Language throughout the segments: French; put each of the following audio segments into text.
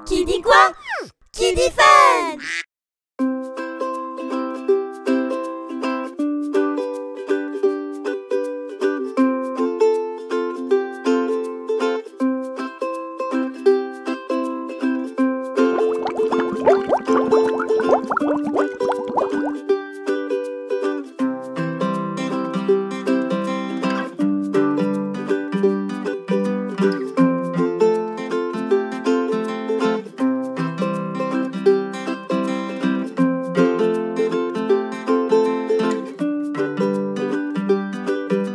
Qui dit quoi? Qui dit fun?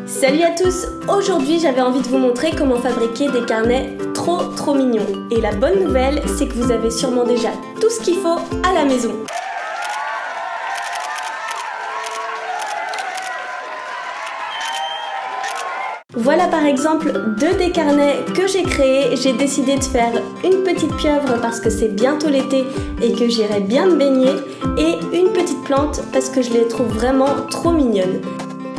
Salut à tous! Aujourd'hui j'avais envie de vous montrer comment fabriquer des carnets trop mignons. Et la bonne nouvelle, c'est que vous avez sûrement déjà tout ce qu'il faut à la maison. Voilà par exemple deux des carnets que j'ai créés. J'ai décidé de faire une petite pieuvre parce que c'est bientôt l'été et que j'irai bien me baigner, et une petite plante parce que je les trouve vraiment trop mignonnes.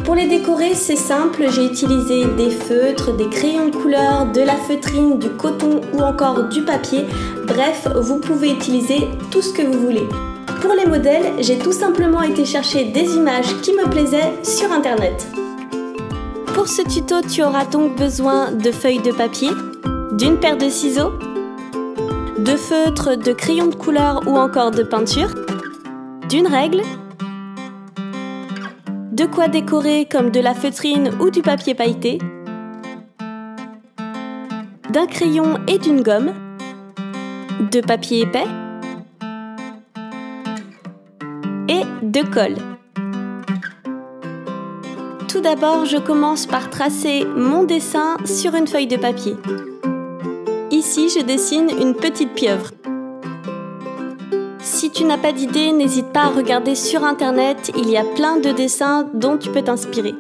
Pour les décorer, c'est simple, j'ai utilisé des feutres, des crayons de couleur, de la feutrine, du coton ou encore du papier. Bref, vous pouvez utiliser tout ce que vous voulez. Pour les modèles, j'ai tout simplement été chercher des images qui me plaisaient sur internet. Pour ce tuto, tu auras donc besoin de feuilles de papier, d'une paire de ciseaux, de feutres, de crayons de couleur ou encore de peinture, d'une règle, de quoi décorer comme de la feutrine ou du papier pailleté, d'un crayon et d'une gomme, de papier épais et de colle. Tout d'abord, je commence par tracer mon dessin sur une feuille de papier. Ici, je dessine une petite pieuvre. Si tu n'as pas d'idée, n'hésite pas à regarder sur internet, il y a plein de dessins dont tu peux t'inspirer.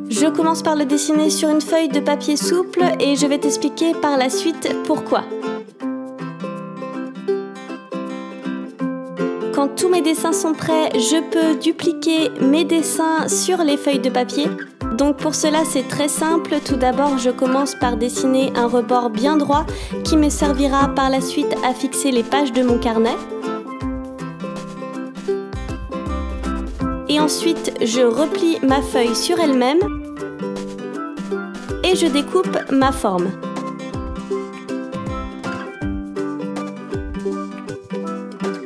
Je commence par le dessiner sur une feuille de papier souple et je vais t'expliquer par la suite pourquoi. Quand tous mes dessins sont prêts, je peux dupliquer mes dessins sur les feuilles de papier. Donc pour cela, c'est très simple. Tout d'abord, je commence par dessiner un rebord bien droit qui me servira par la suite à fixer les pages de mon carnet. Et ensuite, je replie ma feuille sur elle-même et je découpe ma forme.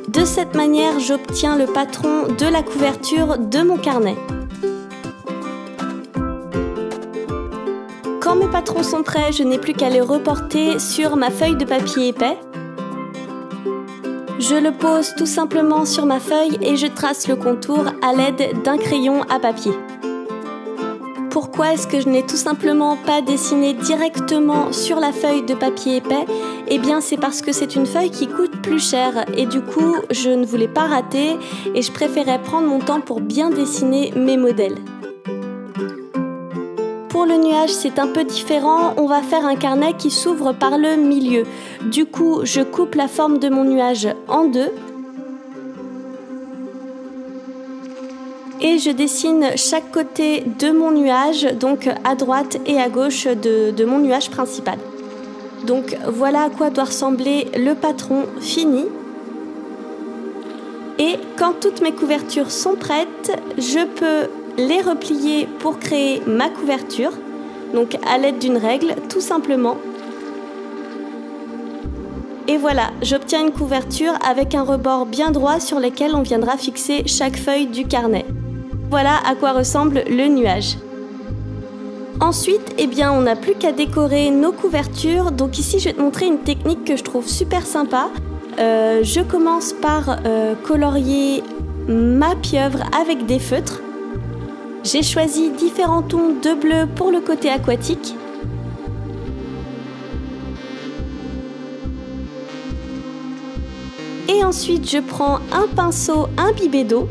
De cette manière, j'obtiens le patron de la couverture de mon carnet. Quand mes patrons sont prêts, je n'ai plus qu'à les reporter sur ma feuille de papier épais. Je le pose tout simplement sur ma feuille et je trace le contour à l'aide d'un crayon à papier. Pourquoi est-ce que je n'ai tout simplement pas dessiné directement sur la feuille de papier épais? Eh bien c'est parce que c'est une feuille qui coûte plus cher et du coup je ne voulais pas rater et je préférais prendre mon temps pour bien dessiner mes modèles. Pour le nuage, c'est un peu différent, on va faire un carnet qui s'ouvre par le milieu. Du coup, je coupe la forme de mon nuage en deux. Et je dessine chaque côté de mon nuage, donc à droite et à gauche de mon nuage principal. Donc voilà à quoi doit ressembler le patron fini. Et quand toutes mes couvertures sont prêtes, je peux les replier pour créer ma couverture, donc à l'aide d'une règle, tout simplement. Et voilà, j'obtiens une couverture avec un rebord bien droit sur lequel on viendra fixer chaque feuille du carnet. Voilà à quoi ressemble le nuage. Ensuite, eh bien, on n'a plus qu'à décorer nos couvertures. Donc ici, je vais te montrer une technique que je trouve super sympa. Je commence par colorier ma pieuvre avec des feutres. J'ai choisi différents tons de bleu pour le côté aquatique. Et ensuite, je prends un pinceau imbibé d'eau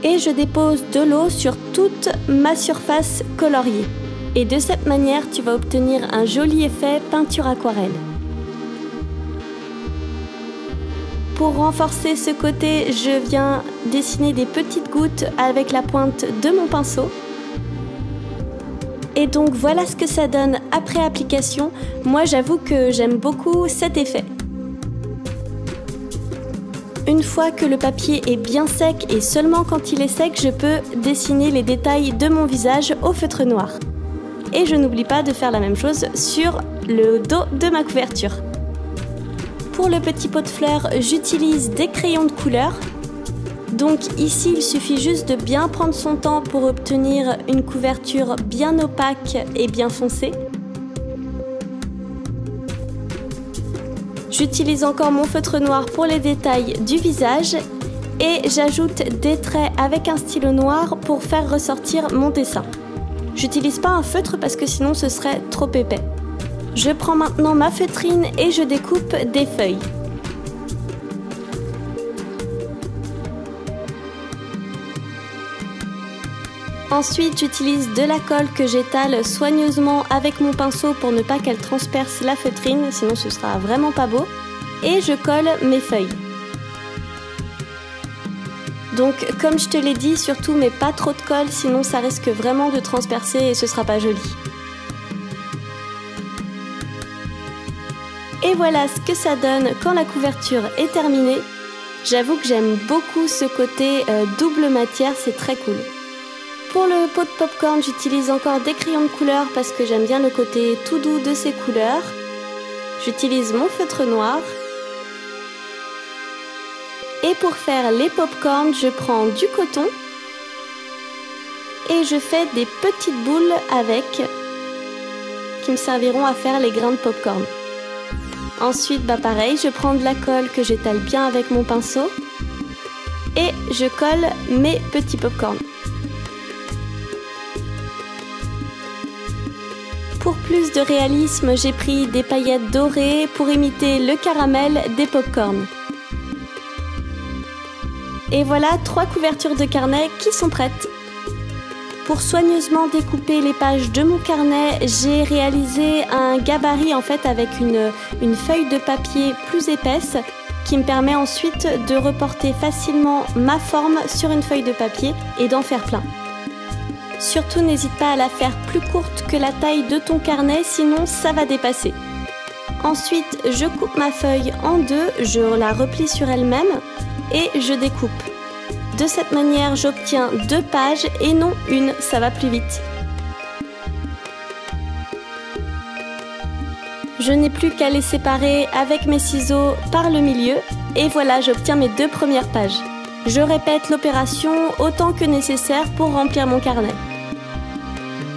et je dépose de l'eau sur toute ma surface coloriée. Et de cette manière, tu vas obtenir un joli effet peinture aquarelle. Pour renforcer ce côté, je viens dessiner des petites gouttes avec la pointe de mon pinceau. Et donc voilà ce que ça donne après application. Moi j'avoue que j'aime beaucoup cet effet. Une fois que le papier est bien sec et seulement quand il est sec, je peux dessiner les détails de mon visage au feutre noir. Et je n'oublie pas de faire la même chose sur le dos de ma couverture. Pour le petit pot de fleurs, j'utilise des crayons de couleur. Donc ici, il suffit juste de bien prendre son temps pour obtenir une couverture bien opaque et bien foncée. J'utilise encore mon feutre noir pour les détails du visage et j'ajoute des traits avec un stylo noir pour faire ressortir mon dessin. J'utilise pas un feutre parce que sinon ce serait trop épais. Je prends maintenant ma feutrine et je découpe des feuilles. Ensuite, j'utilise de la colle que j'étale soigneusement avec mon pinceau pour ne pas qu'elle transperce la feutrine, sinon ce sera vraiment pas beau. Et je colle mes feuilles. Donc, comme je te l'ai dit, surtout mets pas trop de colle, sinon ça risque vraiment de transpercer et ce sera pas joli. Et voilà ce que ça donne quand la couverture est terminée. J'avoue que j'aime beaucoup ce côté double matière, c'est très cool. Pour le pot de popcorn, j'utilise encore des crayons de couleur parce que j'aime bien le côté tout doux de ces couleurs. J'utilise mon feutre noir. Et pour faire les popcorn, je prends du coton et je fais des petites boules avec qui me serviront à faire les grains de popcorn. Ensuite, pareil, je prends de la colle que j'étale bien avec mon pinceau et je colle mes petits popcorn. Pour plus de réalisme, j'ai pris des paillettes dorées pour imiter le caramel des popcorn. Et voilà 3 couvertures de carnet qui sont prêtes. Pour soigneusement découper les pages de mon carnet, j'ai réalisé un gabarit en fait avec une feuille de papier plus épaisse qui me permet ensuite de reporter facilement ma forme sur une feuille de papier et d'en faire plein. Surtout n'hésite pas à la faire plus courte que la taille de ton carnet, sinon ça va dépasser. Ensuite, je coupe ma feuille en deux, je la replie sur elle-même et je découpe. De cette manière, j'obtiens 2 pages et non une, ça va plus vite. Je n'ai plus qu'à les séparer avec mes ciseaux par le milieu et voilà, j'obtiens mes 2 premières pages. Je répète l'opération autant que nécessaire pour remplir mon carnet.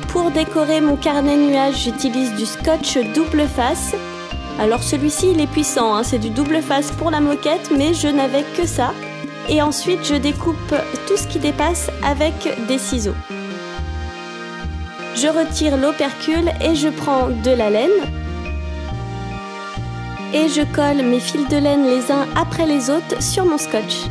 Pour décorer mon carnet nuage, j'utilise du scotch double face. Alors celui-ci il est puissant, hein, c'est du double face pour la moquette, mais je n'avais que ça. Et ensuite je découpe tout ce qui dépasse avec des ciseaux. Je retire l'opercule et je prends de la laine. Et je colle mes fils de laine les uns après les autres sur mon scotch.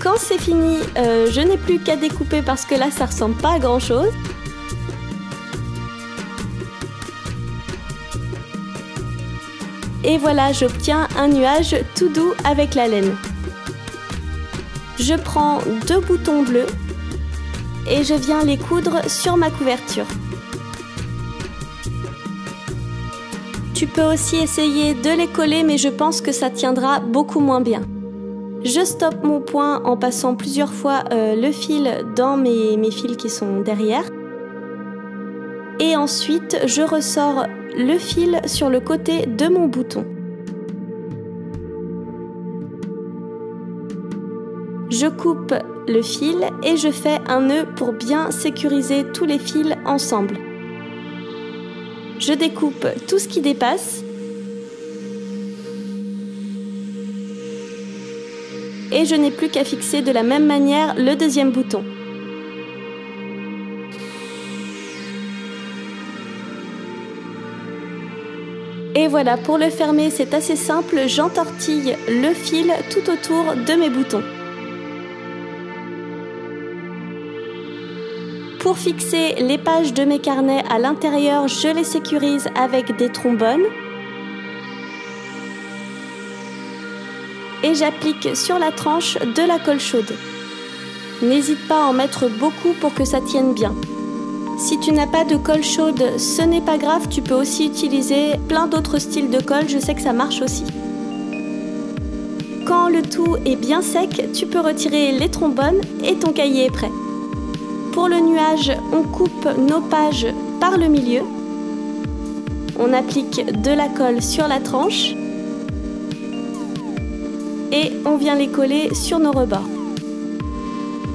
Quand c'est fini, je n'ai plus qu'à découper parce que là ça ressemble pas à grand chose. Et voilà, j'obtiens un nuage tout doux avec la laine. Je prends 2 boutons bleus et je viens les coudre sur ma couverture. Tu peux aussi essayer de les coller, mais je pense que ça tiendra beaucoup moins bien. Je stoppe mon point en passant plusieurs fois le fil dans mes fils qui sont derrière. Et ensuite, je ressors le fil sur le côté de mon bouton. Je coupe le fil et je fais un nœud pour bien sécuriser tous les fils ensemble. Je découpe tout ce qui dépasse. Et je n'ai plus qu'à fixer de la même manière le deuxième bouton. Et voilà, pour le fermer, c'est assez simple, j'entortille le fil tout autour de mes boutons. Pour fixer les pages de mes carnets à l'intérieur, je les sécurise avec des trombones. Et j'applique sur la tranche de la colle chaude. N'hésite pas à en mettre beaucoup pour que ça tienne bien. Si tu n'as pas de colle chaude, ce n'est pas grave, tu peux aussi utiliser plein d'autres styles de colle, je sais que ça marche aussi. Quand le tout est bien sec, tu peux retirer les trombones et ton cahier est prêt. Pour le nuage, on coupe nos pages par le milieu. On applique de la colle sur la tranche et on vient les coller sur nos rebords.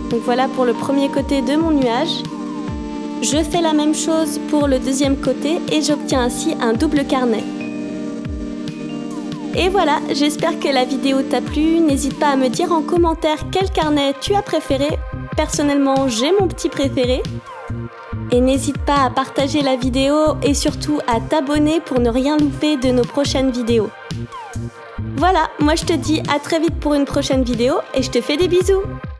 Donc voilà pour le premier côté de mon nuage. Je fais la même chose pour le deuxième côté et j'obtiens ainsi un double carnet. Et voilà, j'espère que la vidéo t'a plu. N'hésite pas à me dire en commentaire quel carnet tu as préféré. Personnellement, j'ai mon petit préféré. Et n'hésite pas à partager la vidéo et surtout à t'abonner pour ne rien louper de nos prochaines vidéos. Voilà, moi je te dis à très vite pour une prochaine vidéo et je te fais des bisous.